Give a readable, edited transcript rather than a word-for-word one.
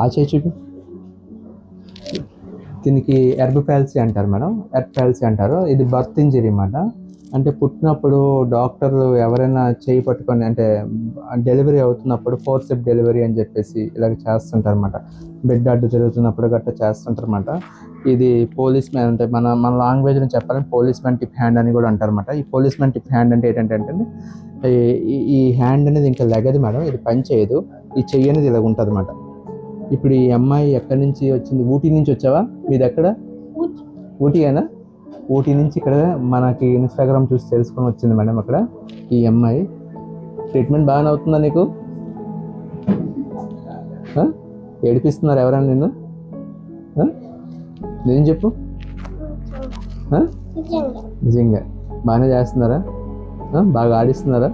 ఆ చేయి చూపి. దీనికి ఎర్బ్ ప్యాల్సీ అంటారు మేడం, ఎర్బ్ ప్యాల్సీ అంటారు. ఇది బర్త్ ఇంజరీ అన్నమాట. అంటే పుట్టినప్పుడు డాక్టర్లు ఎవరైనా చేయి పట్టుకొని అంటే డెలివరీ అవుతున్నప్పుడు ఫోర్సెప్ డెలివరీ అని చెప్పేసి ఇలాగ చేస్తుంటారు అనమాట. బెడ్ అడ్డు తిరుగుతున్నప్పుడు గట్రా చేస్తుంటారు అనమాట. ఇది పోలీస్ మ్యాన్ అంటే మన మన లాంగ్వేజ్లో చెప్పాలంటే పోలీస్ మ్యాన్ టిప్ హ్యాండ్ అని కూడా అంటారు అనమాట. ఈ పోలీస్ మ్యాన్ టిప్ హ్యాండ్ అంటే ఏంటంటే ఈ హ్యాండ్ అనేది ఇంకా లెగదు మేడం, ఇది పని చేయదు. ఈ చెయ్యి అనేది ఇలాగ ఉంటుంది అనమాట. ఇప్పుడు ఈ అమ్మాయి ఎక్కడి నుంచి వచ్చింది? ఊటీ నుంచి వచ్చావా? మీది ఎక్కడ? ఊటీయేనా? ఊటీ నుంచి ఇక్కడ మనకి ఇన్స్టాగ్రామ్ చూసి తెలుసుకొని వచ్చింది మేడం. అక్కడ ఈ అమ్మాయి ట్రీట్మెంట్ బాగానే అవుతుందా నీకు? ఏడిపిస్తున్నారు ఎవరైనా నిన్ను? నేను చెప్పు, నిజంగా బాగానే చేస్తున్నారా? బాగా ఆడిస్తున్నారా?